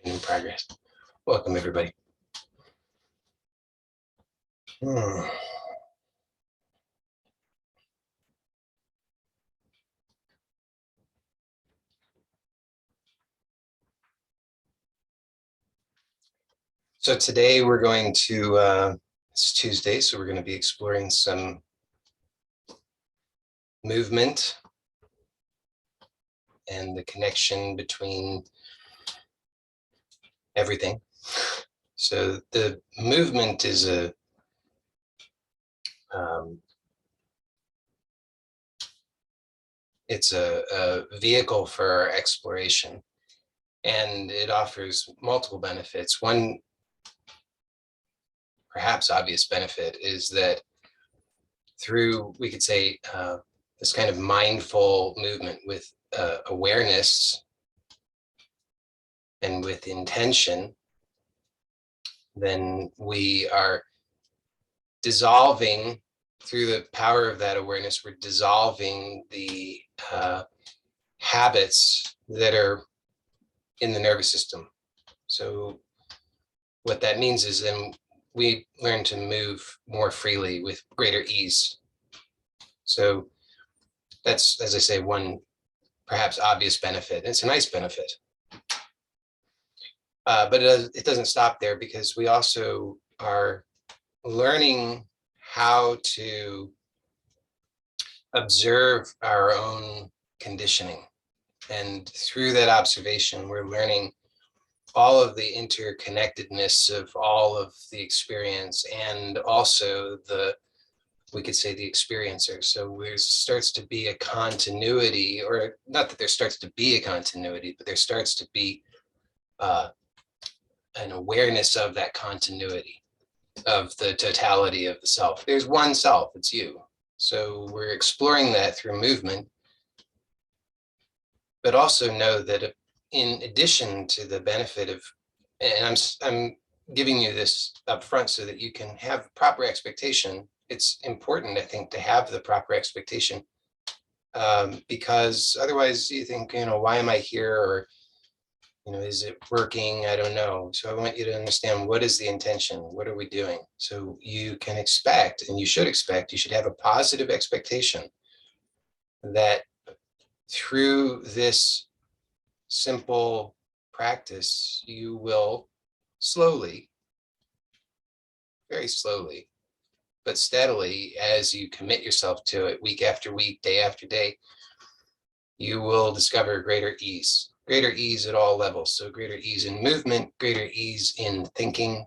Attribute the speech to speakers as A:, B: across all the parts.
A: in progress. Welcome, everybody. So today we're going to, it's Tuesday, so we're going to be exploring some movement and the connection between everything. So the movement is it's a vehicle for our exploration, and it offers multiple benefits. One perhaps obvious benefit is that through, we could say, this kind of mindful movement with awareness and with intention, then we are dissolving, through the power of that awareness, we're dissolving the habits that are in the nervous system. So what that means is then we learn to move more freely with greater ease. So that's, as I say, one perhaps obvious benefit. It's a nice benefit. But it doesn't stop there, because we also are learning how to observe our own conditioning. And through that observation, we're learning all of the interconnectedness of all of the experience, and also we could say the experiencer. So there starts to be a continuity, or not that there starts to be a continuity, but there starts to be an awareness of that continuity, of the totality of the self. There's one self, it's you. So we're exploring that through movement, but also know that in addition to the benefit of, and I'm giving you this up front so that you can have proper expectation. It's important, I think, to have the proper expectation, because otherwise you think, why am I here? Or, is it working? I don't know. So I want you to understand, what is the intention? What are we doing? So you can expect, and you should have a positive expectation that through this simple practice, you will slowly, very slowly, but steadily, as you commit yourself to it week after week, day after day, you will discover greater ease at all levels. So greater ease in movement, greater ease in thinking,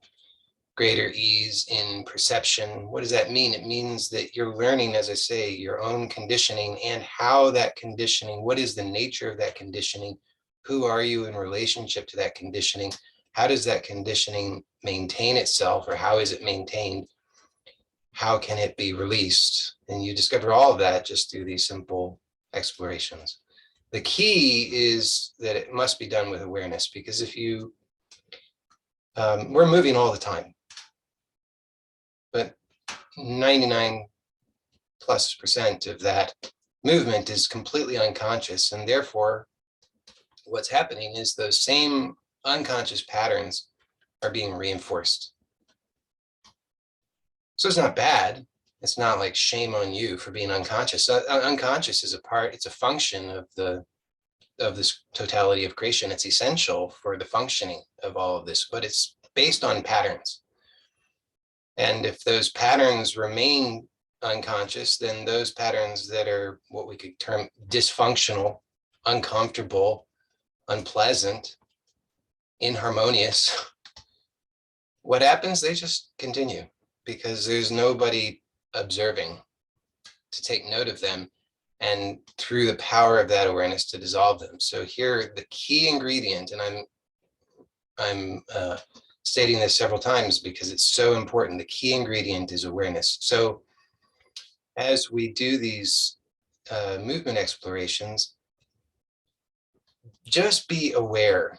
A: greater ease in perception. What does that mean? It means that you're learning, as I say, your own conditioning, and how that conditioning, what is the nature of that conditioning? Who are you in relationship to that conditioning? How does that conditioning maintain itself, or how is it maintained? How can it be released? And you discover all of that just through these simple explorations. The key is that it must be done with awareness, because if you, we're moving all the time, but 99+% of that movement is completely unconscious, and therefore what's happening is those same unconscious patterns are being reinforced. So it's not bad. It's not like shame on you for being unconscious. Unconscious is it's a function of this totality of creation. It's essential for the functioning of all of this, but it's based on patterns. And if those patterns remain unconscious, then those patterns that are what we could term dysfunctional, uncomfortable, unpleasant, inharmonious, what happens? They just continue, because there's nobody observing to take note of them, and through the power of that awareness to dissolve them. So here, the key ingredient, and I'm stating this several times because it's so important, the key ingredient is awareness. So as we do these movement explorations, just be aware,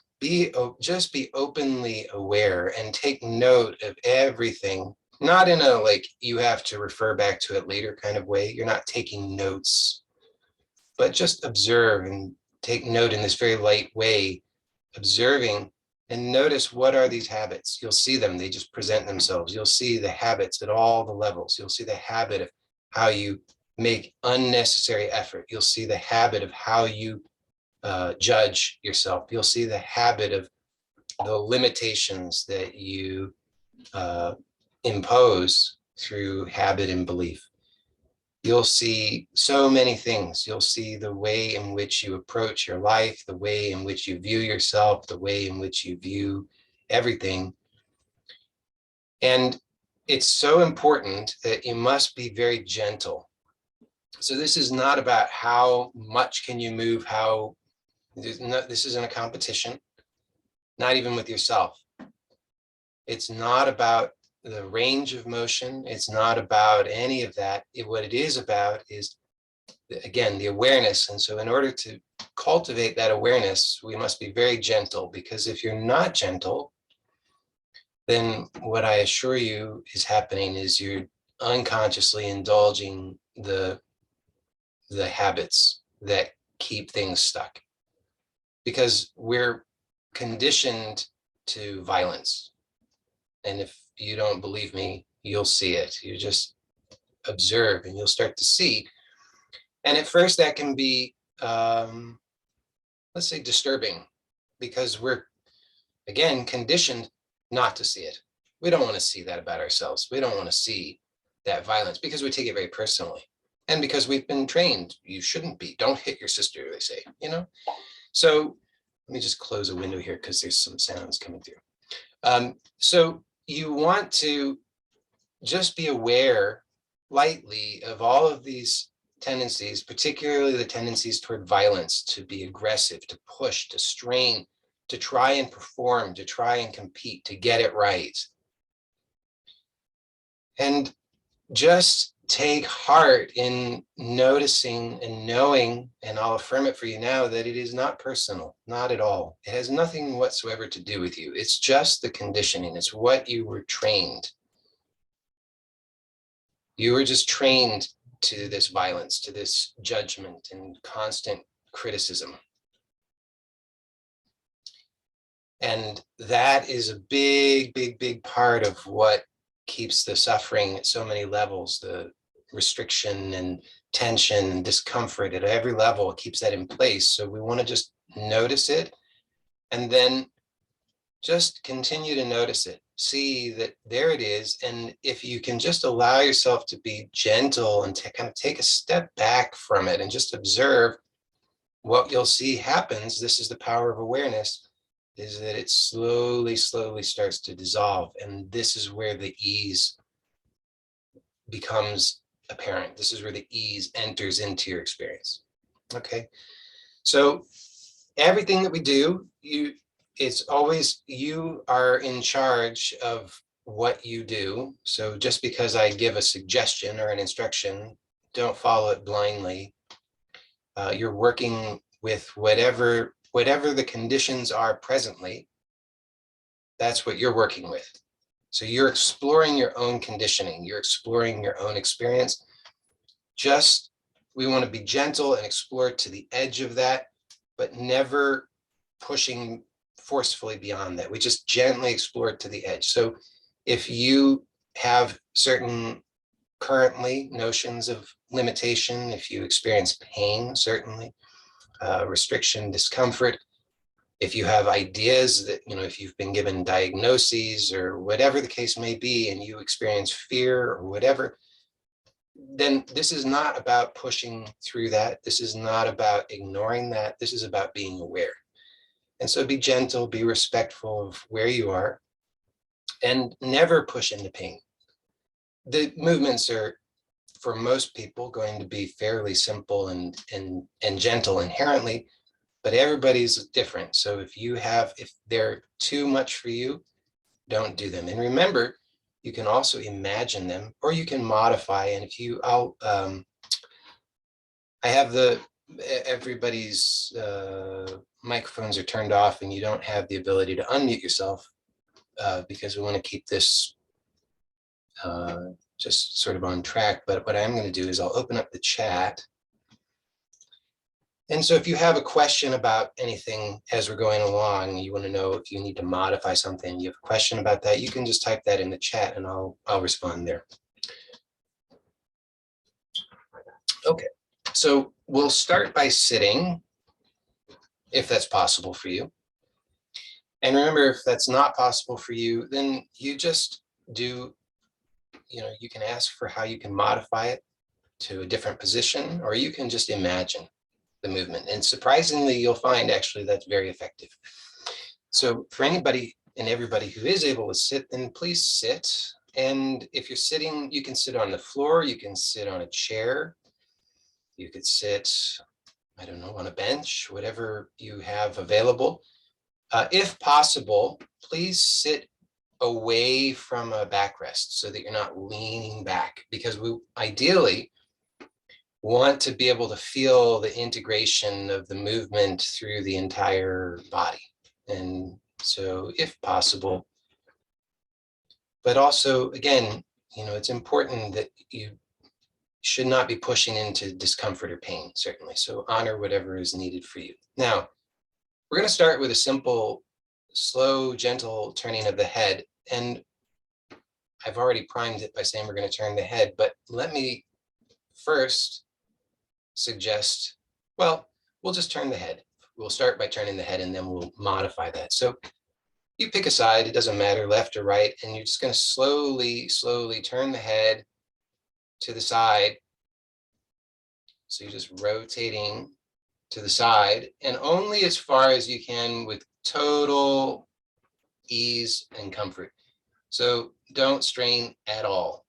A: just be openly aware, and take note of everything. Not in a like you have to refer back to it later kind of way. You're not taking notes, but just observe and take note in this very light way, observing and notice, what are these habits? You'll see them. They just present themselves. You'll see the habits at all the levels. You'll see the habit of how you make unnecessary effort. You'll see the habit of how you judge yourself. You'll see the habit of the limitations that you impose through habit and belief. You'll see so many things. You'll see the way in which you approach your life, the way in which you view yourself, the way in which you view everything. And it's so important that you must be very gentle. So this is not about how much can you move, this isn't a competition, not even with yourself. It's not about the range of motion. It's not about any of that. What it is about is, again, the awareness. And so in order to cultivate that awareness, we must be very gentle, because if you're not gentle, then what I assure you is happening is you're unconsciously indulging the habits that keep things stuck, because we're conditioned to violence. And if you don't believe me, you'll see it. You just observe and you'll start to see. And at first that can be, let's say, disturbing, because we're, again, conditioned not to see it. We don't want to see that about ourselves. We don't want to see that violence, because we take it very personally. And because we've been trained, you shouldn't be. Don't hit your sister, they say, you know? So let me just close a window here because there's some sounds coming through. So you want to just be aware lightly of all of these tendencies, particularly the tendencies toward violence, to be aggressive, to push, to strain, to try and perform, to try and compete, to get it right. And just take heart in noticing and knowing, and I'll affirm it for you now, that it is not personal, not at all. It has nothing whatsoever to do with you. It's just the conditioning. It's what you were trained. You were just trained to this violence, to this judgment and constant criticism. And that is a big, big, big part of what keeps the suffering at so many levels, the restriction and tension and discomfort at every level. It keeps that in place. So we want to just notice it, and then just continue to notice it. See that there it is. And if you can just allow yourself to be gentle and to kind of take a step back from it and just observe, what you'll see happens, this is the power of awareness, is that it slowly, slowly starts to dissolve. And this is where the ease becomes apparent. This is where the ease enters into your experience. Okay. So everything that we do, it's always, you are in charge of what you do. So just because I give a suggestion or an instruction, don't follow it blindly. You're working with whatever the conditions are presently. That's what you're working with. So you're exploring your own conditioning. You're exploring your own experience. Just, we want to be gentle and explore to the edge of that, but never pushing forcefully beyond that. We just gently explore it to the edge. So if you have certain currently notions of limitation, if you experience pain, certainly, restriction, discomfort, if you have ideas that, if you've been given diagnoses or whatever the case may be, and you experience fear or whatever, then this is not about pushing through that. This is not about ignoring that. This is about being aware. And so be gentle, be respectful of where you are, and never push into pain. The movements are, for most people, going to be fairly simple and gentle inherently, but everybody's different. So if they're too much for you, don't do them. And remember, you can also imagine them, or you can modify. And I have everybody's microphones are turned off, and you don't have the ability to unmute yourself because we want to keep this just sort of on track. But what I'm going to do is I'll open up the chat. And so if you have a question about anything as we're going along, you want to know if you need to modify something, you have a question about that, you can just type that in the chat and I'll respond there. Okay, so we'll start by sitting, if that's possible for you. And remember, if that's not possible for you, then you just do, you can ask for how you can modify it to a different position, or you can just imagine the movement. And surprisingly, you'll find actually that's very effective. So for anybody and everybody who is able to sit, then please sit. And if you're sitting, you can sit on the floor, you can sit on a chair, you could sit, I don't know, on a bench, whatever you have available. If possible, please sit away from a backrest so that you're not leaning back, because we ideally want to be able to feel the integration of the movement through the entire body. And so if possible, but also, again, it's important that you should not be pushing into discomfort or pain, certainly. So honor whatever is needed for you. Now, we're going to start with a simple, slow, gentle turning of the head. And I've already primed it by saying we're going to turn the head, but let me first suggest, well, we'll just turn the head. We'll start by turning the head and then we'll modify that. So you pick a side, it doesn't matter, left or right, and you're just going to slowly, slowly turn the head to the side. So you're just rotating to the side, and only as far as you can with total ease and comfort. So don't strain at all.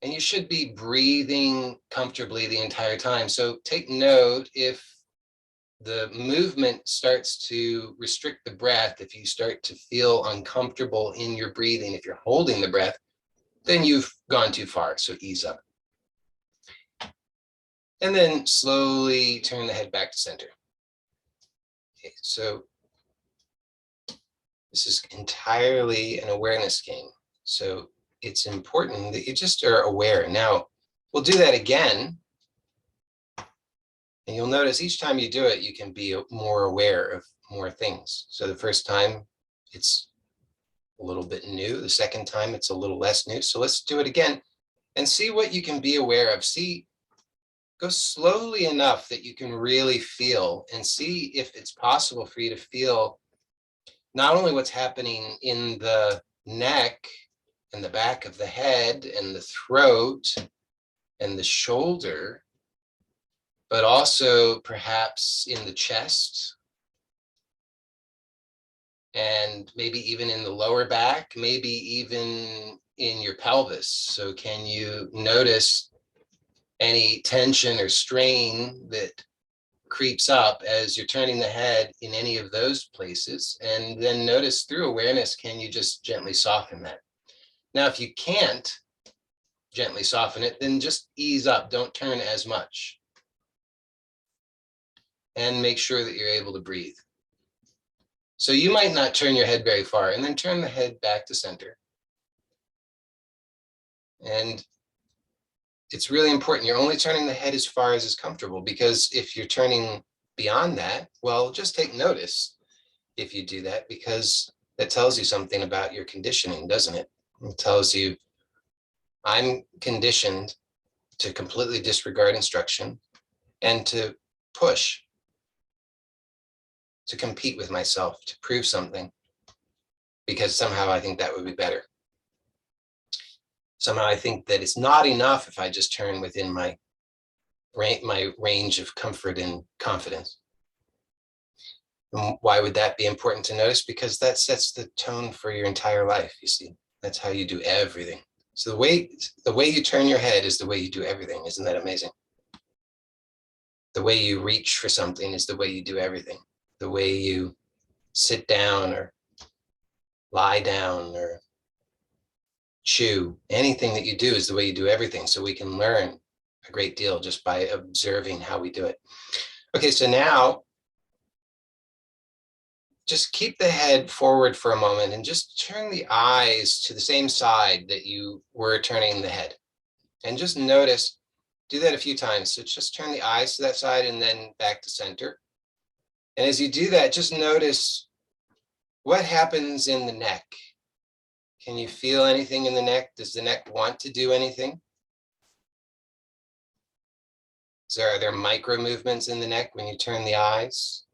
A: And you should be breathing comfortably the entire time. So take note if the movement starts to restrict the breath, if you start to feel uncomfortable in your breathing, if you're holding the breath, then you've gone too far. So ease up. And then slowly turn the head back to center. Okay, so this is entirely an awareness game. So it's important that you just are aware. Now, we'll do that again. And you'll notice each time you do it, you can be more aware of more things. So the first time, it's a little bit new. The second time, it's a little less new. So let's do it again and see what you can be aware of. Go slowly enough that you can really feel, and see if it's possible for you to feel not only what's happening in the neck and the back of the head and the throat and the shoulder, but also perhaps in the chest and maybe even in the lower back, maybe even in your pelvis. So can you notice any tension or strain that creeps up as you're turning the head in any of those places? And then notice through awareness, can you just gently soften that? Now, if you can't gently soften it, then just ease up, don't turn as much. And make sure that you're able to breathe. So you might not turn your head very far, and then turn the head back to center. And it's really important. You're only turning the head as far as is comfortable, because if you're turning beyond that, well, just take notice if you do that, because that tells you something about your conditioning, doesn't it? It tells you, I'm conditioned to completely disregard instruction and to push, to compete with myself, to prove something, because somehow I think that would be better. Somehow I think that it's not enough if I just turn within my range of comfort and confidence. And why would that be important to notice? Because that sets the tone for your entire life, you see. That's how you do everything. So the way you turn your head is the way you do everything. Isn't that amazing? The way you reach for something is the way you do everything. The way you sit down or lie down or chew, anything that you do is the way you do everything. So we can learn a great deal just by observing how we do it. Okay, so now just keep the head forward for a moment and just turn the eyes to the same side that you were turning the head. And just notice do that a few times. So just turn the eyes to that side and then back to center. And as you do that, just notice what happens in the neck. Can you feel anything in the neck? Does the neck want to do anything? Are there micro movements in the neck when you turn the eyes?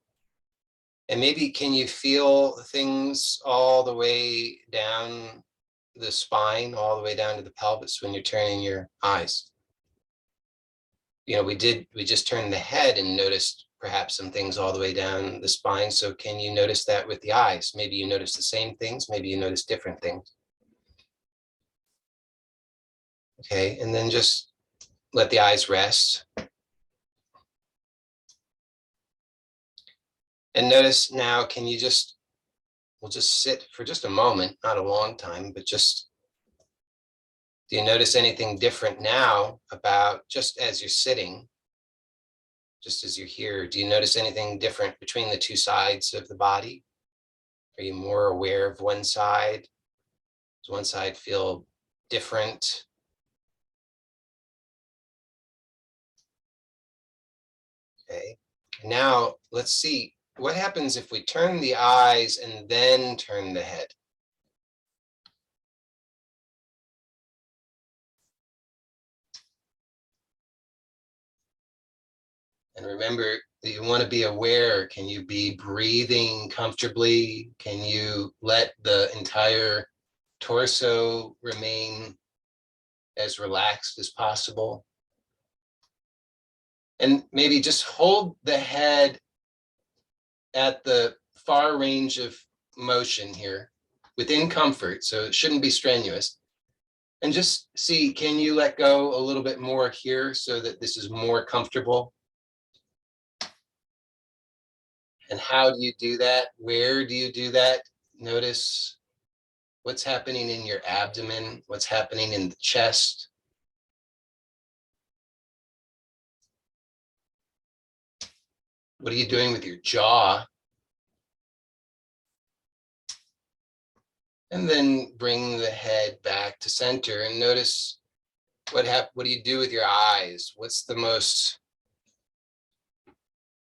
A: And maybe can you feel things all the way down the spine, all the way down to the pelvis when you're turning your eyes? You know, we just turned the head and noticed perhaps some things all the way down the spine. So can you notice that with the eyes? Maybe you notice the same things, maybe you notice different things. Okay, and then just let the eyes rest. And notice now, we'll just sit for just a moment, not a long time, but just, do you notice anything different now about just as you're sitting, just as you're here? Do you notice anything different between the two sides of the body? Are you more aware of one side? Does one side feel different? Okay, now let's see what happens if we turn the eyes and then turn the head. And remember that you want to be aware. Can you be breathing comfortably? Can you let the entire torso remain as relaxed as possible? And maybe just hold the head at the far range of motion here within comfort. So it shouldn't be strenuous. And just see, can you let go a little bit more here so that this is more comfortable? And how do you do that? Where do you do that? Notice what's happening in your abdomen, what's happening in the chest. What are you doing with your jaw? And then bring the head back to center and notice what do you do with your eyes? What's the most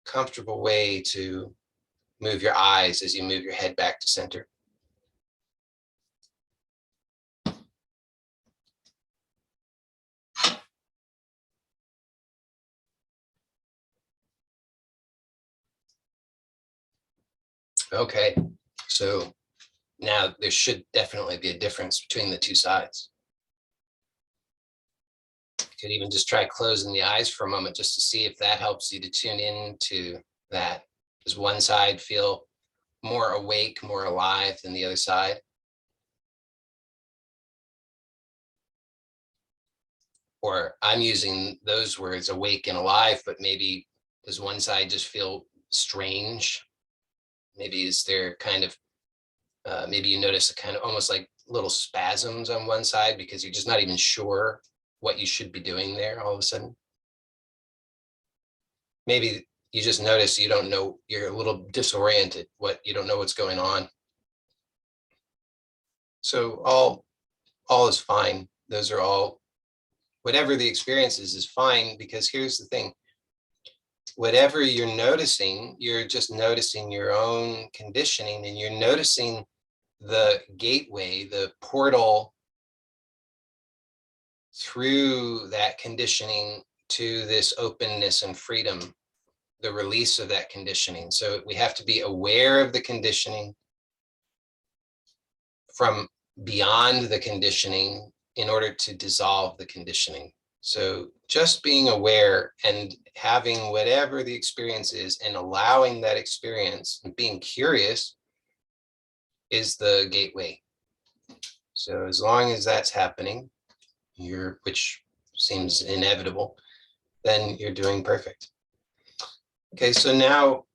A: comfortable way to move your eyes as you move your head back to center? Okay, so now there should definitely be a difference between the two sides. You could even just try closing the eyes for a moment just to see if that helps you to tune into that. Does one side feel more awake, more alive than the other side? Or I'm using those words, awake and alive, but maybe does one side just feel strange? Maybe is there kind of, maybe you notice a kind of almost like little spasms on one side because you're just not even sure what you should be doing there all of a sudden. Maybe you just notice you don't know, you're a little disoriented, you don't know what's going on. So all is fine. Those are all, whatever the experience is fine, because here's the thing. Whatever you're noticing, you're just noticing your own conditioning, and you're noticing the gateway, the portal through that conditioning to this openness and freedom, the release of that conditioning. So we have to be aware of the conditioning from beyond the conditioning in order to dissolve the conditioning. So just being aware and having whatever the experience is and allowing that experience and being curious is the gateway. So as long as that's happening, which seems inevitable, then you're doing perfect. Okay, so now,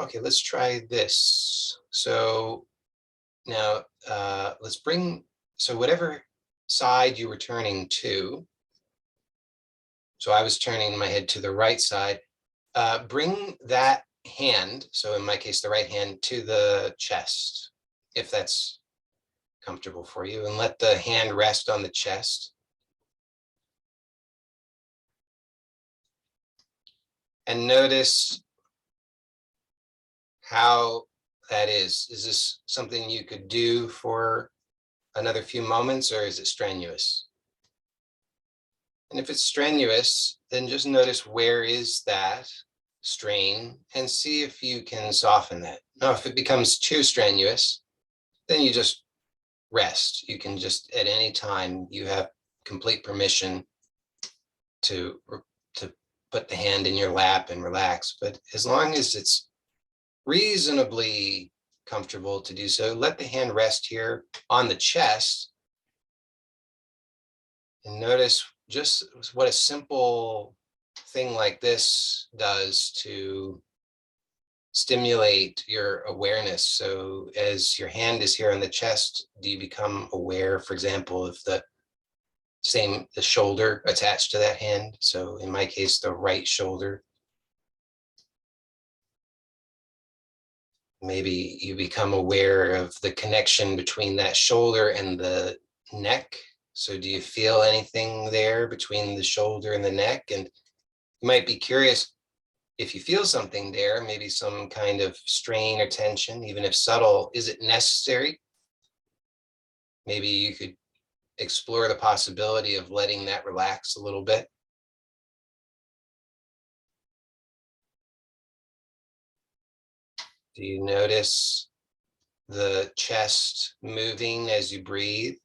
A: okay, let's try this. So now let's bring, so whatever side you were turning to, so I was turning my head to the right side, bring that hand, so in my case, the right hand, to the chest, if that's comfortable for you, and let the hand rest on the chest. and notice how that is. Is this something you could do for another few moments, or is it strenuous? And if it's strenuous, then just notice where is that strain and see if you can soften that. Now, if it becomes too strenuous, then you just rest. You can just, at any time, you have complete permission to put the hand in your lap and relax. But as long as it's reasonably comfortable to do so, let the hand rest here on the chest and notice just what a simple thing like this does to stimulate your awareness. So as your hand is here on the chest, do you become aware, for example, of the shoulder attached to that hand? So in my case, the right shoulder. Maybe you become aware of the connection between that shoulder and the neck. So do you feel anything there between the shoulder and the neck? And you might be curious, if you feel something there, maybe some kind of strain or tension, even if subtle, is it necessary? Maybe you could explore the possibility of letting that relax a little bit. Do you notice the chest moving as you breathe?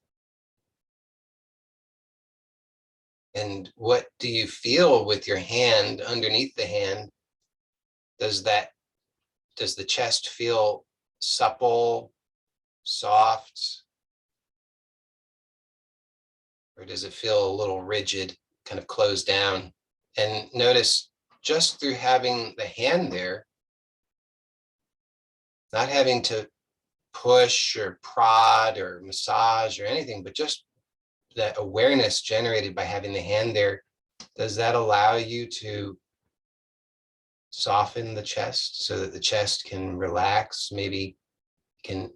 A: And what do you feel with your hand underneath the hand? Does the chest feel supple, soft? Or does it feel a little rigid, kind of closed down? And notice just through having the hand there, not having to push or prod or massage or anything, but just that awareness generated by having the hand there, does that allow you to soften the chest so that the chest can relax, maybe can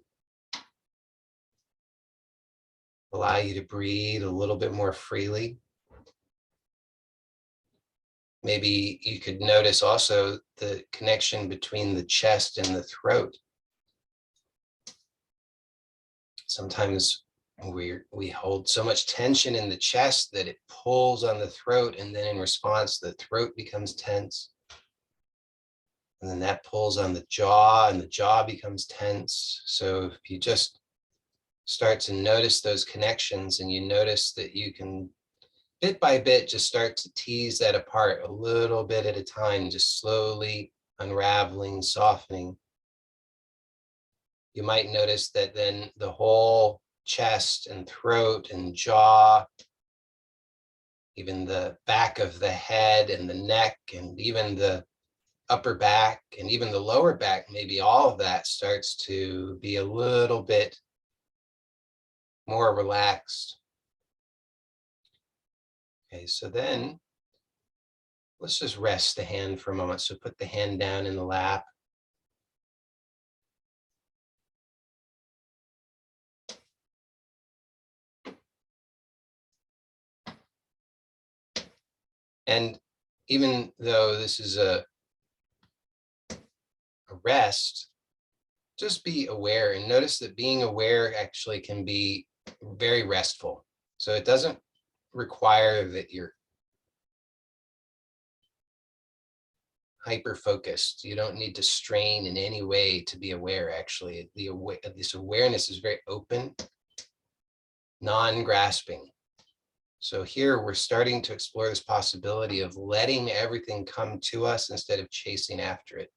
A: allow you to breathe a little bit more freely? Maybe you could notice also the connection between the chest and the throat. Sometimes we hold so much tension in the chest that it pulls on the throat, and then in response, the throat becomes tense. And then that pulls on the jaw, and the jaw becomes tense. So if you just start to notice those connections, and you notice that you can, bit by bit, just start to tease that apart a little bit at a time, just slowly unraveling, softening. You might notice that then the whole chest and throat and jaw, even the back of the head and the neck, and even the upper back and even the lower back, maybe all of that starts to be a little bit more relaxed. Okay, so then let's just rest the hand for a moment. So put the hand down in the lap. And even though this is a rest, just be aware and notice that being aware actually can be very restful. So it doesn't require that you're hyper focused. You don't need to strain in any way to be aware. Actually, this awareness is very open, non-grasping. So here we're starting to explore this possibility of letting everything come to us instead of chasing after it.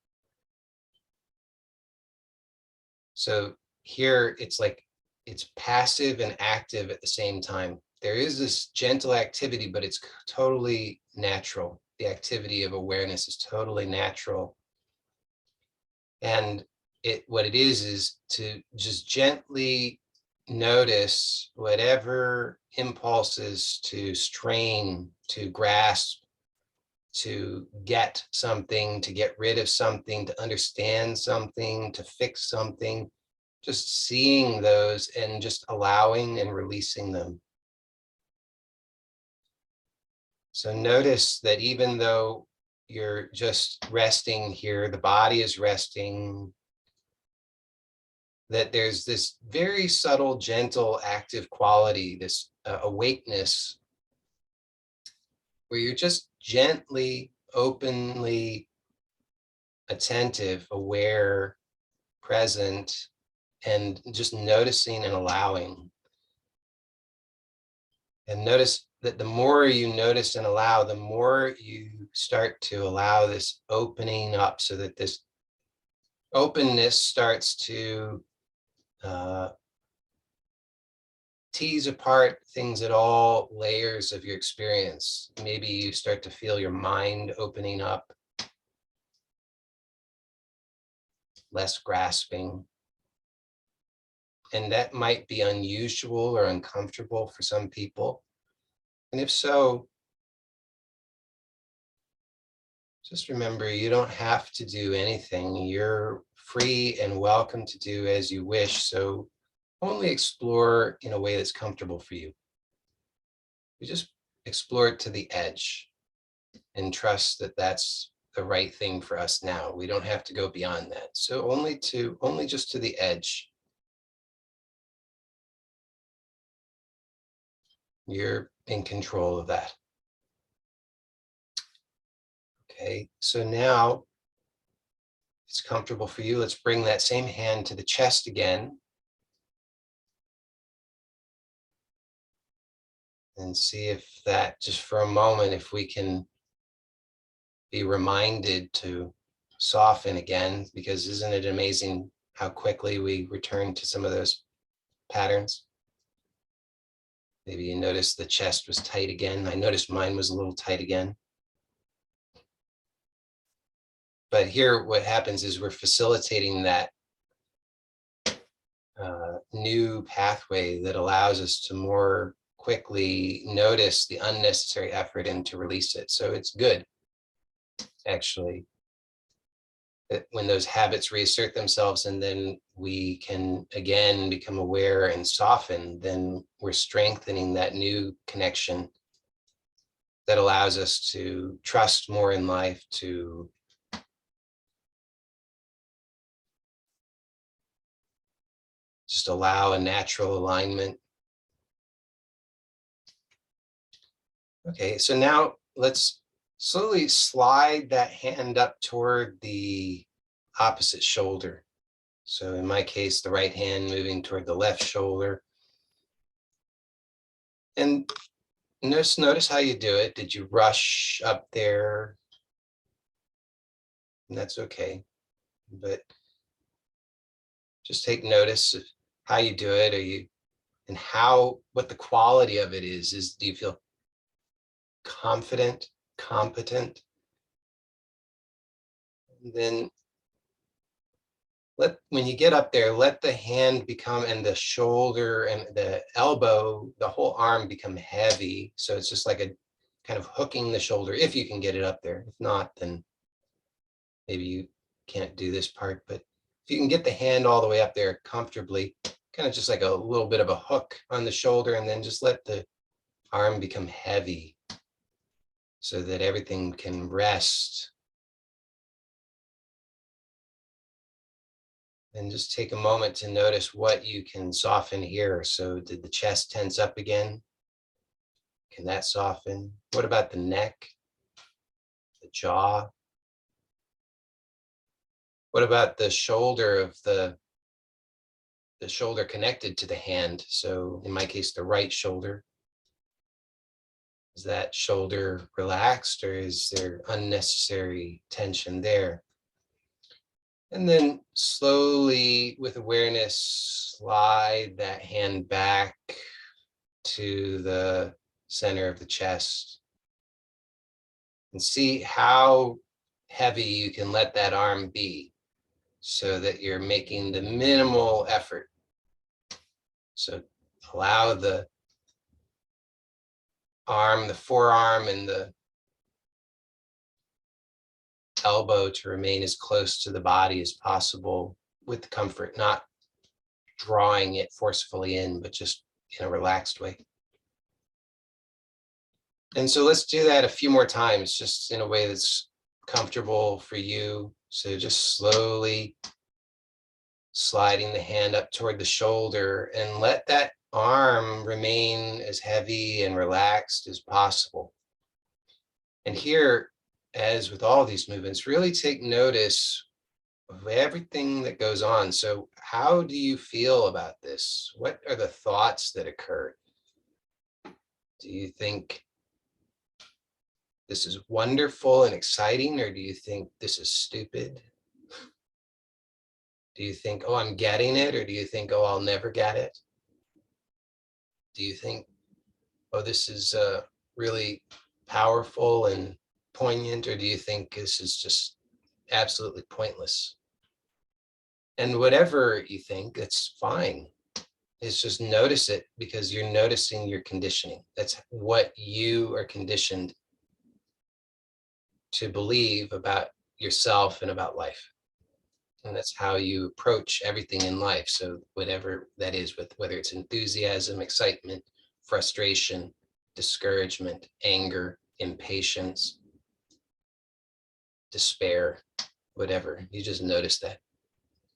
A: So here it's like it's passive and active at the same time. There is this gentle activity, but it's totally natural. The activity of awareness is totally natural. And what it is to just gently notice whatever impulses to strain, to grasp, to get something, to get rid of something, to understand something, to fix something, just seeing those and just allowing and releasing them. So notice that even though you're just resting here, the body is resting, that there's this very subtle, gentle, active quality, this awakeness, where you're just gently, openly attentive, aware, present, and just noticing and allowing. And notice that the more you notice and allow, the more you start to allow this opening up, so that this openness starts to tease apart things at all layers of your experience. Maybe you start to feel your mind opening up, less grasping. And that might be unusual or uncomfortable for some people. And if so, just remember, you don't have to do anything. You're free and welcome to do as you wish. So only explore in a way that's comfortable for you. You just explore it to the edge and trust that that's the right thing for us now. We don't have to go beyond that. So only just to the edge. You're in control of that. Okay, so now it's comfortable for you. Let's bring that same hand to the chest again. And see if that, just for a moment, if we can be reminded to soften again, because isn't it amazing how quickly we return to some of those patterns? Maybe you noticed the chest was tight again. I noticed mine was a little tight again. But here what happens is we're facilitating that new pathway that allows us to more quickly notice the unnecessary effort and to release it. So it's good, actually, that when those habits reassert themselves and then we can again become aware and soften, then we're strengthening that new connection that allows us to trust more in life, to just allow a natural alignment. Okay, so now let's slowly slide that hand up toward the opposite shoulder. So in my case, the right hand moving toward the left shoulder. And notice how you do it. Did you rush up there? And that's okay. But just take notice of how you do it. And what the quality of it is do you feel confident, competent? And then when you get up there, let the hand become, and the shoulder and the elbow, the whole arm become heavy. So it's just like a kind of hooking the shoulder, if you can get it up there. If not, then maybe you can't do this part. But if you can get the hand all the way up there comfortably, kind of just like a little bit of a hook on the shoulder, and then just let the arm become heavy so that everything can rest. And just take a moment to notice what you can soften here. So did the chest tense up again? Can that soften? What about the neck, the jaw? What about the shoulder of the shoulder connected to the hand? So in my case, the right shoulder. Is that shoulder relaxed, or is there unnecessary tension there? And then slowly, with awareness, slide that hand back to the center of the chest. And see how heavy you can let that arm be, so that you're making the minimal effort. So allow the arm, the forearm, and the elbow to remain as close to the body as possible with comfort, not drawing it forcefully in, but just in a relaxed way. And so let's do that a few more times, just in a way that's comfortable for you. So just slowly sliding the hand up toward the shoulder, and let that arm remain as heavy and relaxed as possible. And here, as with all these movements, really take notice of everything that goes on. So how do you feel about this? What are the thoughts that occur? Do you think this is wonderful and exciting, or do you think this is stupid? Do you think, oh, I'm getting it, or do you think, oh, I'll never get it? Do you think, oh, this is really powerful and poignant, or do you think this is just absolutely pointless? And whatever you think, it's fine. It's just notice it, because you're noticing your conditioning. That's what you are conditioned to believe about yourself and about life. And that's how you approach everything in life. So whatever that is, with whether it's enthusiasm, excitement, frustration, discouragement, anger, impatience, despair, whatever, you just notice that.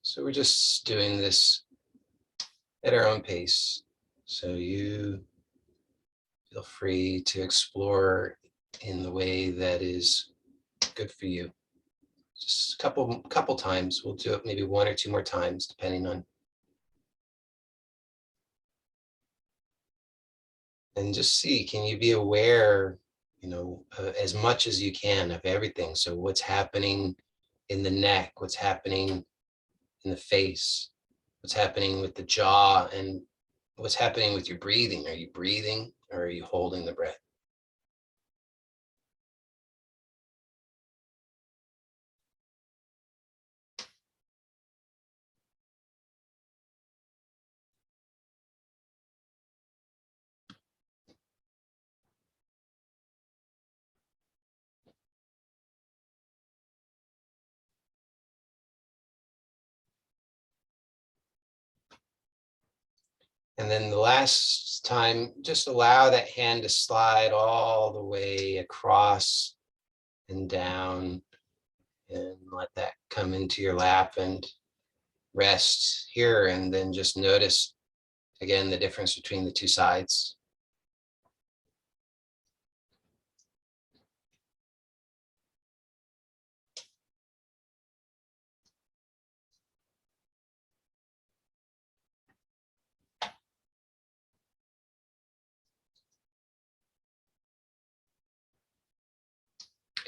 A: So we're just doing this at our own pace. So you feel free to explore in the way that is good for you. Just a couple times. We'll do it maybe one or two more times, depending on. And just see, can you be aware, as much as you can of everything. So what's happening in the neck, what's happening in the face, what's happening with the jaw, and what's happening with your breathing. Are you breathing, or are you holding the breath? And then the last time, just allow that hand to slide all the way across and down, and let that come into your lap and rest here. And then just notice again the difference between the two sides.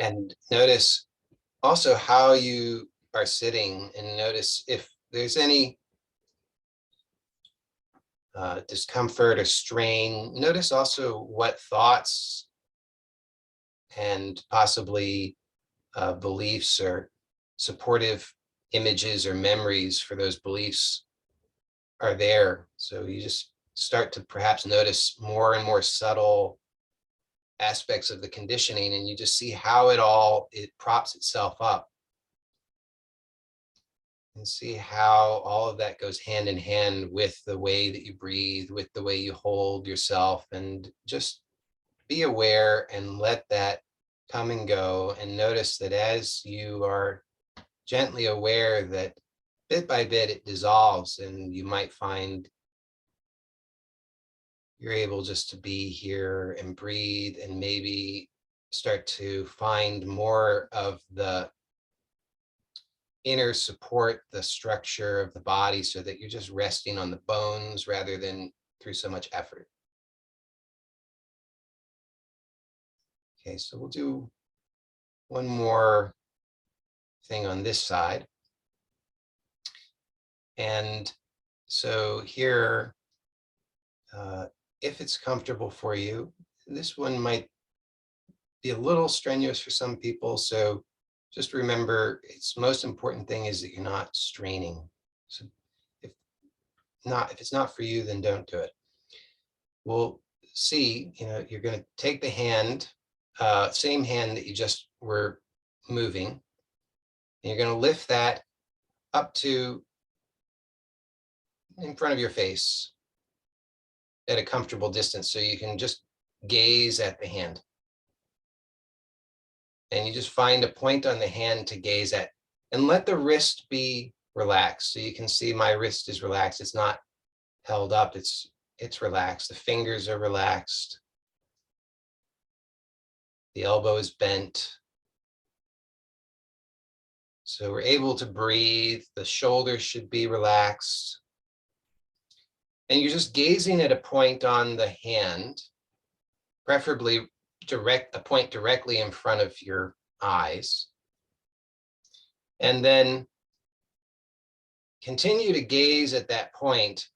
A: And notice also how you are sitting, and notice if there's any discomfort or strain. Notice also what thoughts and possibly beliefs or supportive images or memories for those beliefs are there. So you just start to perhaps notice more and more subtle aspects of the conditioning, and you just see how it props itself up, and see how all of that goes hand in hand with the way that you breathe, with the way you hold yourself. And just be aware and let that come and go, and notice that as you are gently aware that bit by bit it dissolves, and you might find you're able just to be here and breathe, and maybe start to find more of the inner support, the structure of the body, so that you're just resting on the bones rather than through so much effort. Okay, so we'll do one more thing on this side. And so here, if it's comfortable for you, this one might be a little strenuous for some people. So just remember, it's most important thing is that you're not straining. So if it's not for you, then don't do it. We'll see, you're going to take the hand, same hand that you just were moving, and you're going to lift that up to in front of your face at a comfortable distance, so you can just gaze at the hand. And you just find a point on the hand to gaze at and let the wrist be relaxed. So you can see my wrist is relaxed. It's not held up. It's relaxed. The fingers are relaxed. The elbow is bent. So we're able to breathe. The shoulders should be relaxed. And you're just gazing at a point on the hand, preferably a point directly in front of your eyes. And then continue to gaze at that point,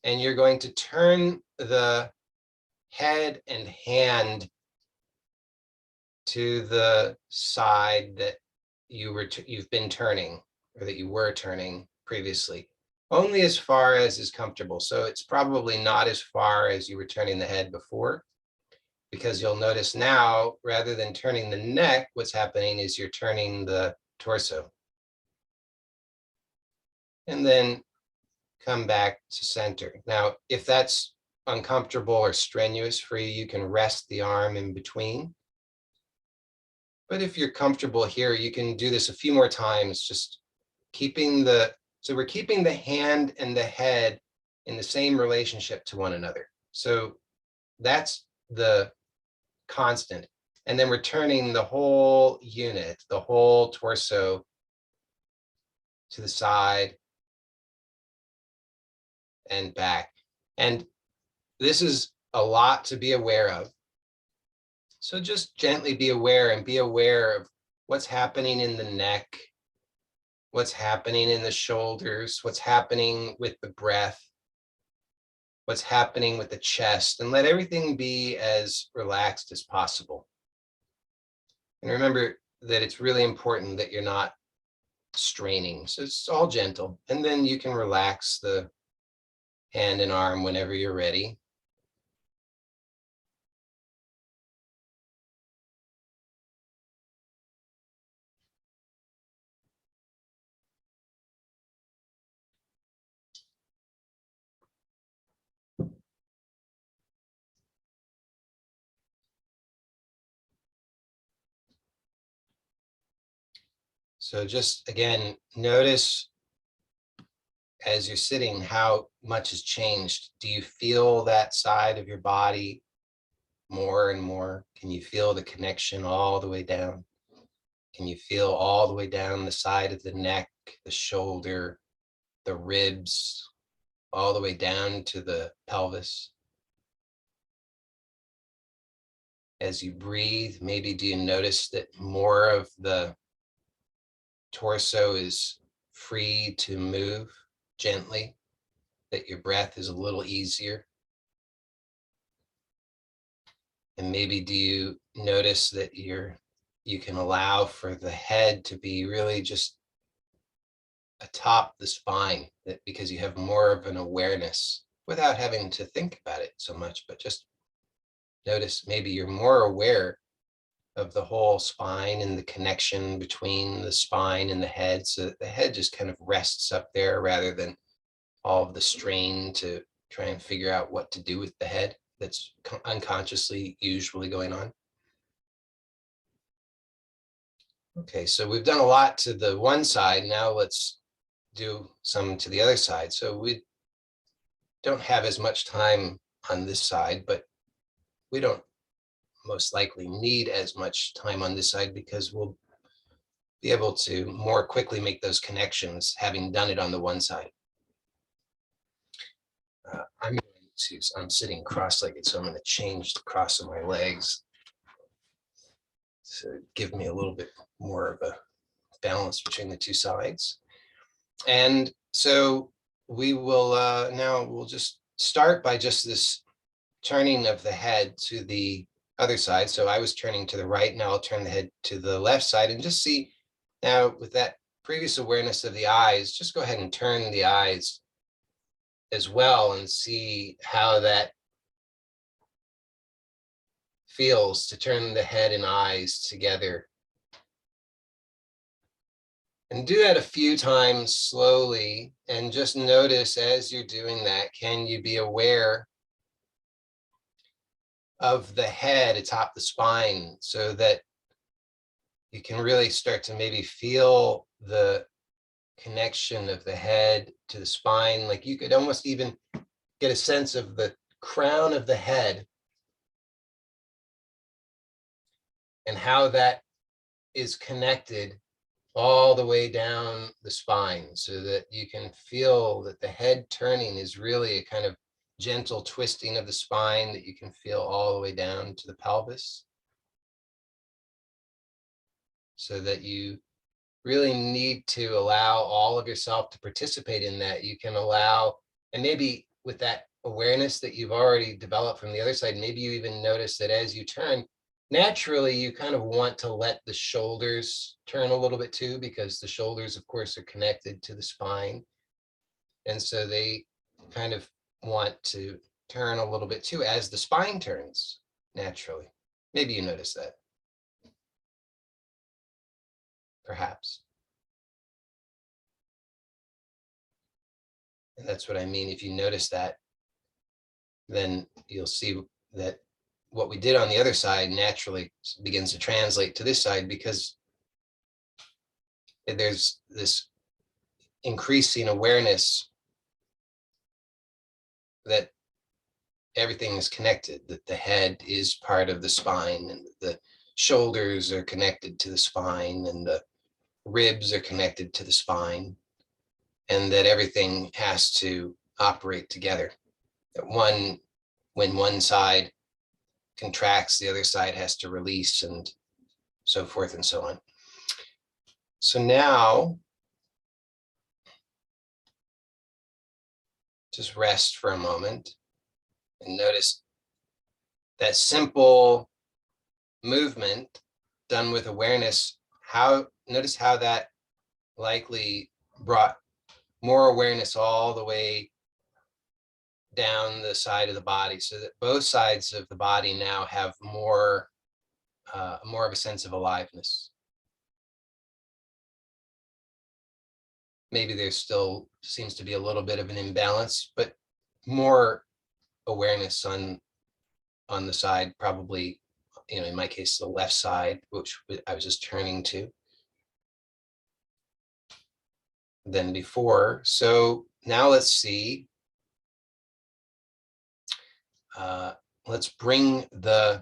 A: and you're going to turn the head and hand to the side that you've been turning, or that you were turning previously, only as far as is comfortable. So it's probably not as far as you were turning the head before, because you'll notice now, rather than turning the neck, what's happening is you're turning the torso. And then come back to center. Now, if that's uncomfortable or strenuous for you, you can rest the arm in between. But if you're comfortable here, you can do this a few more times, just so we're keeping the hand and the head in the same relationship to one another. So that's the constant. And then we're turning the whole unit, the whole torso to the side and back. And this is a lot to be aware of. So just gently be aware, and be aware of what's happening in the neck, what's happening in the shoulders, what's happening with the breath, what's happening with the chest, and let everything be as relaxed as possible. And remember that it's really important that you're not straining. So it's all gentle. And then you can relax the hand and arm whenever you're ready. So just again, notice as you're sitting how much has changed. Do you feel that side of your body more and more? Can you feel the connection all the way down? Can you feel all the way down the side of the neck, the shoulder, the ribs, all the way down to the pelvis? As you breathe, maybe do you notice that more of the torso is free to move gently, that your breath is a little easier? And maybe do you notice that you can allow for the head to be really just atop the spine, that because you have more of an awareness without having to think about it so much, but just notice maybe you're more aware of the whole spine and the connection between the spine and the head, so that the head just kind of rests up there rather than all of the strain to try and figure out what to do with the head that's unconsciously usually going on. Okay, so we've done a lot to the one side. Now let's do some to the other side. So we don't have as much time on this side, but we don't most likely need as much time on this side, because we'll be able to more quickly make those connections having done it on the one side. I'm sitting cross-legged, so I'm going to change the cross of my legs to give me a little bit more of a balance between the two sides. And so we will now we'll just start by just this turning of the head to the other side. So I was turning to the right, now I'll turn the head to the left side, and just see now with that previous awareness of the eyes, just go ahead and turn the eyes as well and see how that feels to turn the head and eyes together. And do that a few times slowly, and just notice as you're doing that, can you be aware of the head atop the spine, so that you can really start to maybe feel the connection of the head to the spine. Like you could almost even get a sense of the crown of the head and how that is connected all the way down the spine, so that you can feel that the head turning is really a kind of gentle twisting of the spine that you can feel all the way down to the pelvis, so that you really need to allow all of yourself to participate in that. You can allow, and maybe with that awareness that you've already developed from the other side, maybe you even notice that as you turn, naturally you kind of want to let the shoulders turn a little bit too, because the shoulders, of course, are connected to the spine. And so they kind of want to turn a little bit too as the spine turns naturally. Maybe you notice that, perhaps. And that's what I mean. If you notice that, then you'll see that what we did on the other side naturally begins to translate to this side, because there's this increasing awareness that everything is connected, that the head is part of the spine, and the shoulders are connected to the spine, and the ribs are connected to the spine, and that everything has to operate together. That when one side contracts, the other side has to release, and so forth and so on. So now, just rest for a moment and notice that simple movement done with awareness. Notice how that likely brought more awareness all the way down the side of the body, so that both sides of the body now have more of a sense of aliveness. Maybe there still seems to be a little bit of an imbalance, but more awareness on the side, probably, in my case, the left side, which I was just turning to, than before. So now let's see. Let's bring the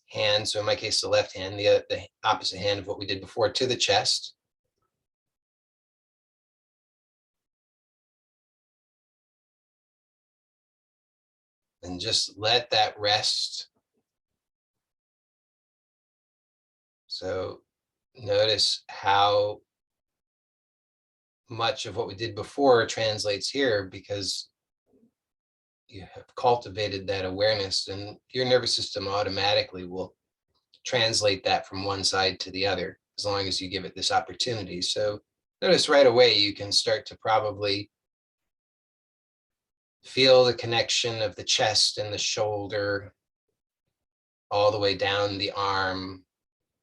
A: hand, so in my case, the left hand, the opposite hand of what we did before, to the chest. And just let that rest. So notice how much of what we did before translates here, because you have cultivated that awareness, and your nervous system automatically will translate that from one side to the other, as long as you give it this opportunity. So notice right away, you can start to probably feel the connection of the chest and the shoulder all the way down the arm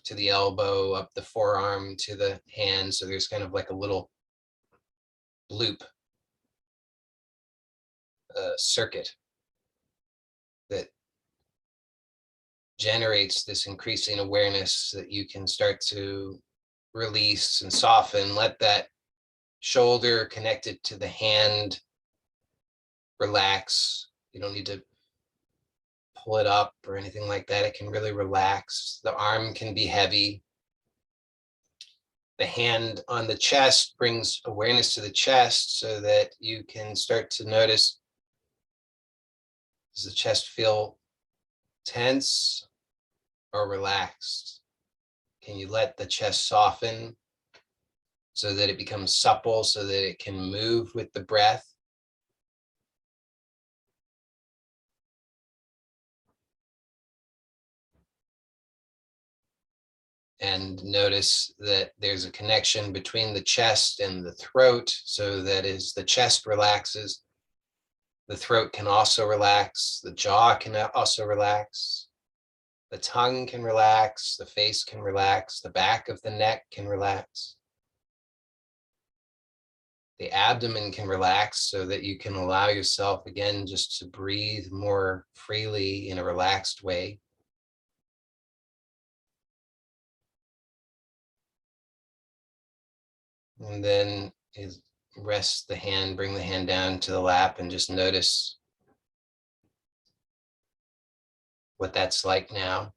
A: to the elbow, up the forearm to the hand. So there's kind of like a little loop, circuit that generates this increasing awareness that you can start to release and soften. Let that shoulder connected to the hand relax. You don't need to pull it up or anything like that. It can really relax. The arm can be heavy. The hand on the chest brings awareness to the chest, so that you can start to notice, does the chest feel tense or relaxed? Can you let the chest soften so that it becomes supple, so that it can move with the breath? And notice that there's a connection between the chest and the throat, so that as the chest relaxes, the throat can also relax, the jaw can also relax, the tongue can relax, the face can relax, the back of the neck can relax. The abdomen can relax, so that you can allow yourself again just to breathe more freely in a relaxed way. And then rest the hand, bring the hand down to the lap and just notice what that's like now.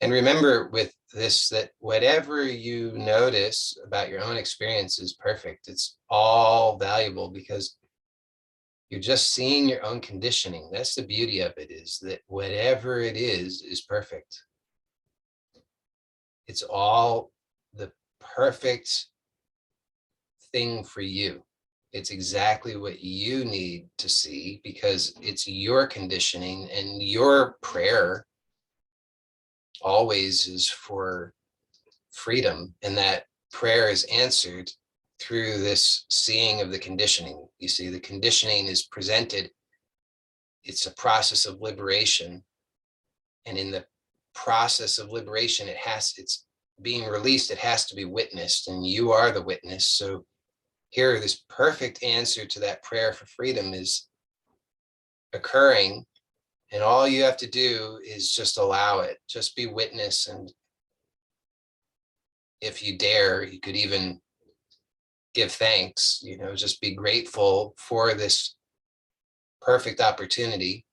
A: And remember with this, that whatever you notice about your own experience is perfect. It's all valuable because you're just seeing your own conditioning. That's the beauty of it, is that whatever it is perfect. It's all the perfect thing for you. It's exactly what you need to see because it's your conditioning, and your prayer always is for freedom. And that prayer is answered through this seeing of the conditioning. You see, the conditioning is presented. It's a process of liberation. And in the process of liberation, it's being released. It has to be witnessed, and you are the witness. So here, this perfect answer to that prayer for freedom is occurring. And all you have to do is just allow it, just be witness. And if you dare, you could even give thanks, just be grateful for this perfect opportunity.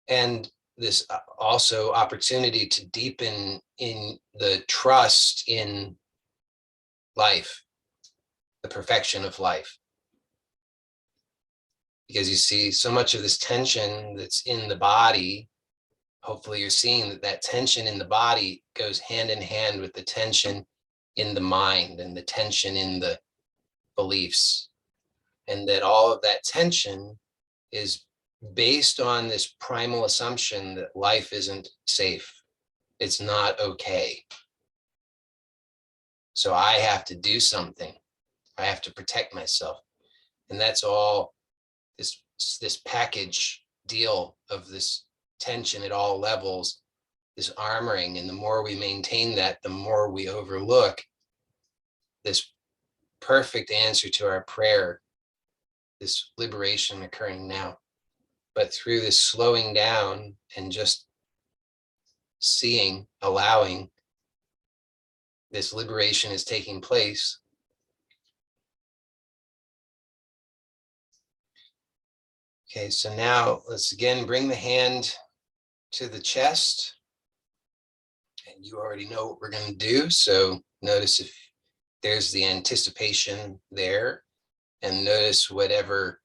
A: And this also opportunity to deepen in the trust in life, the perfection of life. Because you see, so much of this tension that's in the body, hopefully you're seeing that tension in the body goes hand in hand with the tension in the mind and the tension in the beliefs. And that all of that tension is based on this primal assumption that life isn't safe. It's not okay. So I have to do something. I have to protect myself. And that's all this package deal of this tension at all levels, this armoring. And the more we maintain that, the more we overlook this perfect answer to our prayer, this liberation occurring now. But through this slowing down and just seeing, allowing, this liberation is taking place. Okay, so now let's again bring the hand to the chest. And you already know what we're going to do. So notice if there's the anticipation there, and notice whatever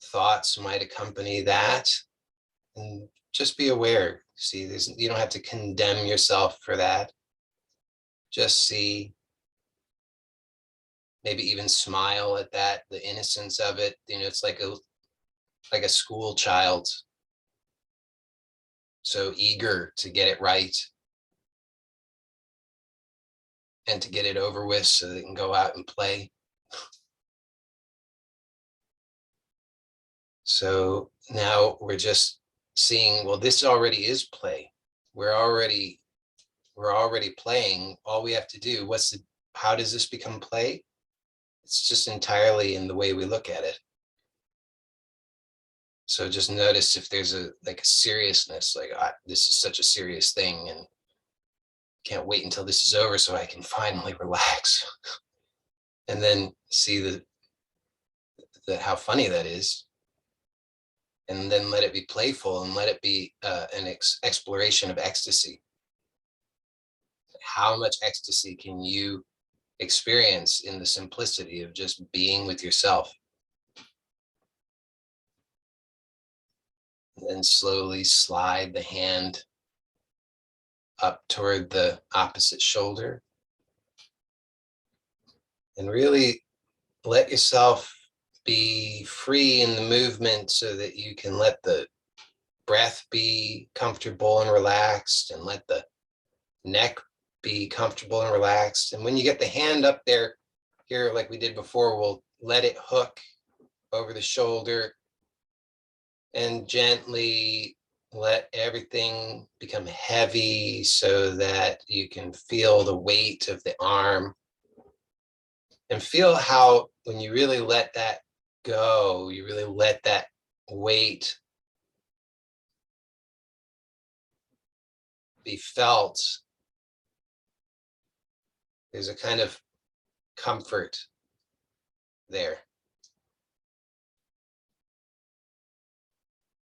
A: thoughts might accompany that. And just be aware. See, you don't have to condemn yourself for that. Just see, maybe even smile at that, the innocence of it. It's like a school child, so eager to get it right and to get it over with so they can go out and play. So now we're just seeing, well, this already is play. We're already playing. All we have to do, how does this become play? It's just entirely in the way we look at it. So just notice if there's a seriousness, this is such a serious thing and can't wait until this is over so I can finally relax. And then see how funny that is. And then let it be playful and let it be an exploration of ecstasy. How much ecstasy can you experience in the simplicity of just being with yourself? And then slowly slide the hand up toward the opposite shoulder. And really let yourself be free in the movement so that you can let the breath be comfortable and relaxed, and let the neck be comfortable and relaxed. And when you get the hand up there, here, like we did before, we'll let it hook over the shoulder and gently let everything become heavy so that you can feel the weight of the arm. And feel how when you really let that go, you really let that weight be felt There's a kind of comfort there.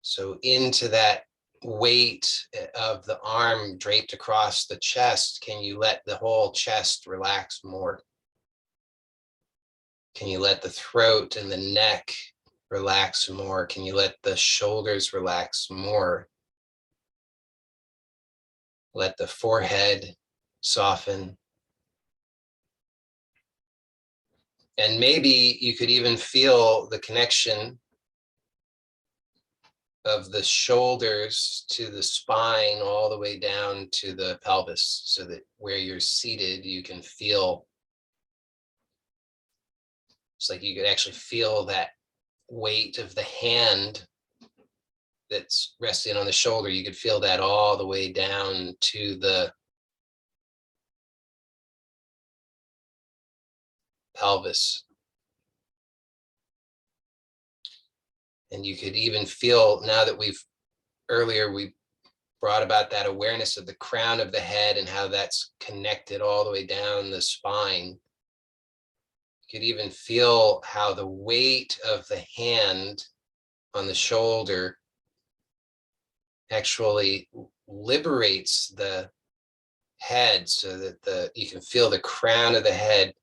A: So into that weight of the arm draped across the chest, can you let the whole chest relax more? Can you let the throat and the neck relax more? Can you let the shoulders relax more? Let the forehead soften. And maybe you could even feel the connection of the shoulders to the spine all the way down to the pelvis, so that where you're seated, you can feel, it's like you could actually feel that weight of the hand that's resting on the shoulder. You could feel that all the way down to the pelvis. And you could even feel, now that earlier we brought about that awareness of the crown of the head and how that's connected all the way down the spine. You could even feel how the weight of the hand on the shoulder actually liberates the head, so that you can feel the crown of the head.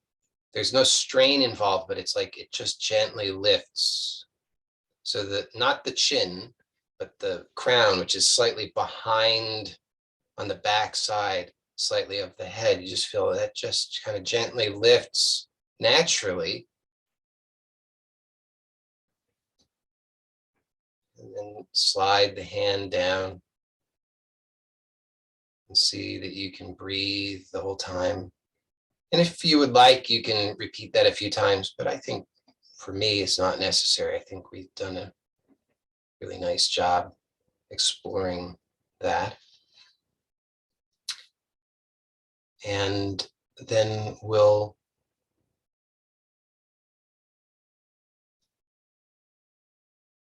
A: There's no strain involved, but it's like it just gently lifts. So that not the chin, but the crown, which is slightly behind on the back side, slightly of the head, you just feel that just kind of gently lifts naturally. And then slide the hand down and see that you can breathe the whole time. And if you would like, you can repeat that a few times, but I think for me, it's not necessary. I think we've done a really nice job exploring that. And then we'll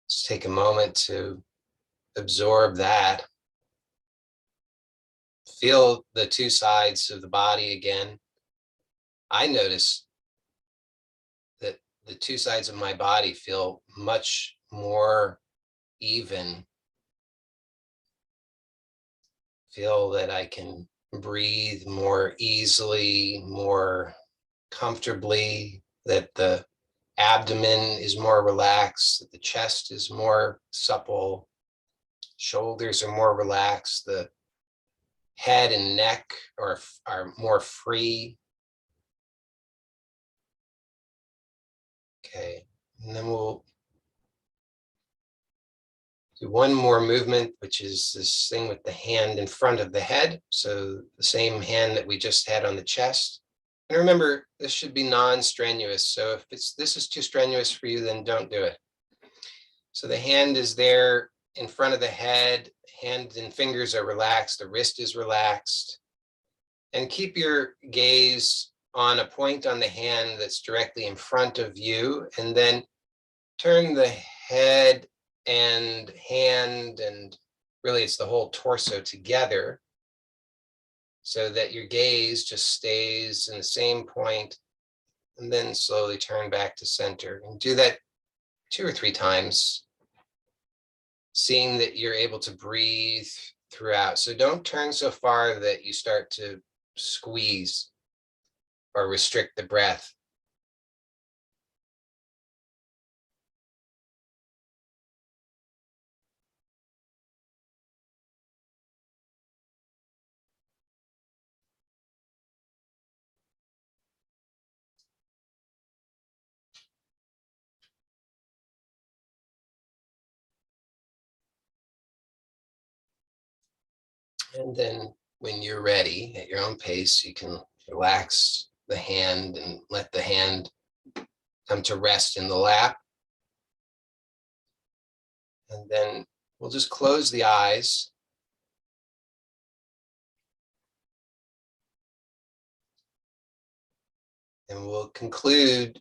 A: just take a moment to absorb that. Feel the two sides of the body again. I notice that the two sides of my body feel much more even. Feel that I can breathe more easily, more comfortably, that the abdomen is more relaxed, that the chest is more supple, shoulders are more relaxed, the head and neck are more free. Okay, and then we'll do one more movement, which is this thing with the hand in front of the head. So the same hand that we just had on the chest. And remember, this should be non-strenuous. So if this is too strenuous for you, then don't do it. So the hand is there in front of the head, hand and fingers are relaxed, the wrist is relaxed. And keep your gaze on a point on the hand that's directly in front of you, and then turn the head and hand, and really it's the whole torso together, so that your gaze just stays in the same point, and then slowly turn back to center. And do that 2 or 3 times, seeing that you're able to breathe throughout. So don't turn so far that you start to squeeze or restrict the breath. And then when you're ready at your own pace, you can relax the hand and let the hand come to rest in the lap. And then we'll just close the eyes. And we'll conclude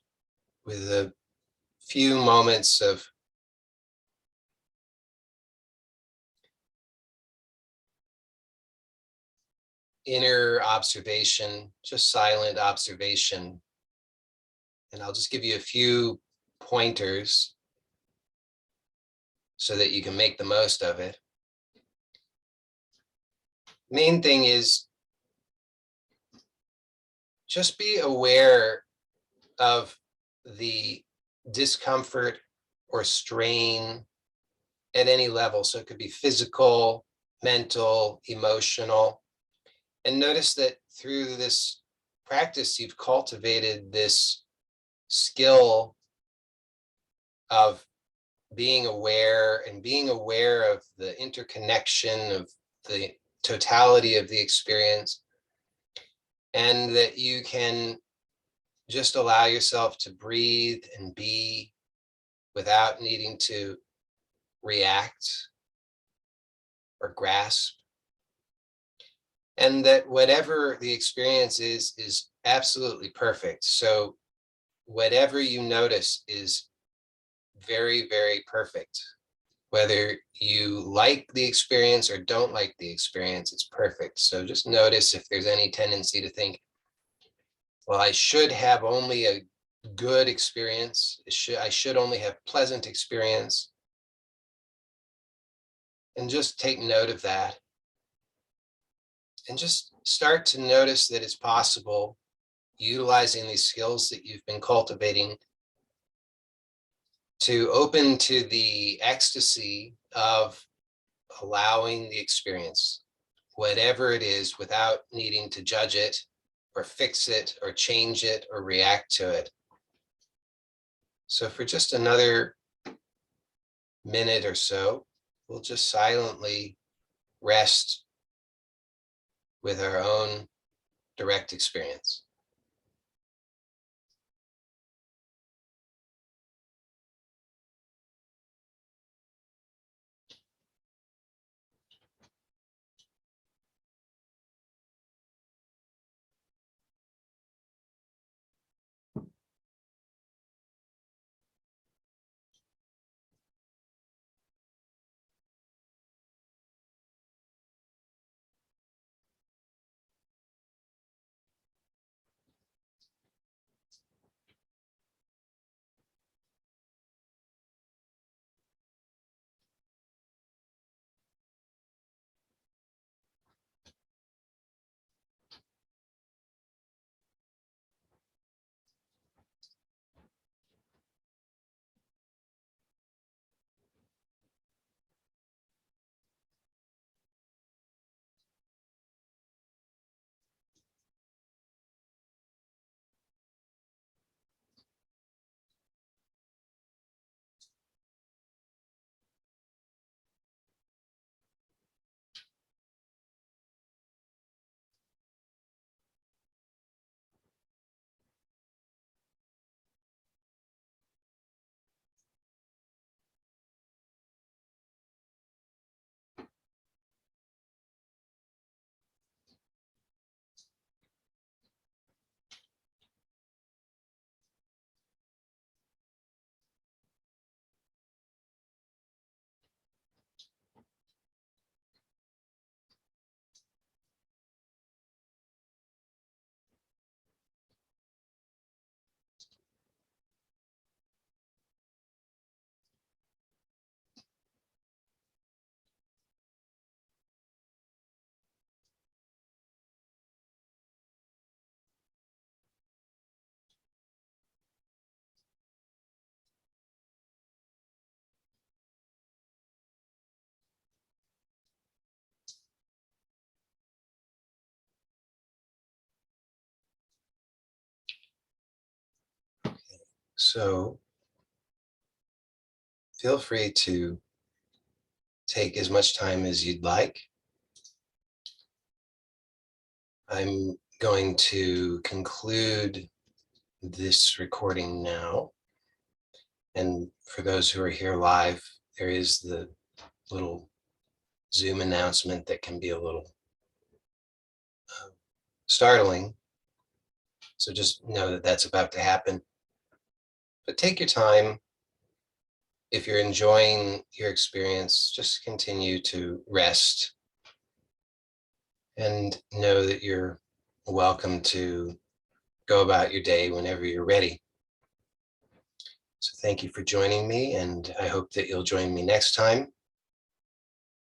A: with a few moments of inner observation, just silent observation. And I'll just give you a few pointers so that you can make the most of it. Main thing is just be aware of the discomfort or strain at any level. So it could be physical, mental, emotional. And notice that through this practice, you've cultivated this skill of being aware and being aware of the interconnection of the totality of the experience, and that you can just allow yourself to breathe and be without needing to react or grasp. And that whatever the experience is absolutely perfect. So whatever you notice is very, very perfect. Whether you like the experience or don't like the experience, it's perfect. So just notice if there's any tendency to think, well, I should have only a good experience. I should only have pleasant experience. And just take note of that. And just start to notice that it's possible, utilizing these skills that you've been cultivating, to open to the ecstasy of allowing the experience, whatever it is, without needing to judge it or fix it or change it or react to it. So for just another minute or so, we'll just silently rest with our own direct experience. So feel free to take as much time as you'd like. I'm going to conclude this recording now. And for those who are here live, there is the little Zoom announcement that can be a little startling. So just know that that's about to happen. But take your time. If you're enjoying your experience, just continue to rest and know that you're welcome to go about your day whenever you're ready. So thank you for joining me, and I hope that you'll join me next time.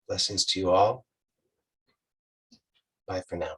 A: Blessings to you all. Bye for now.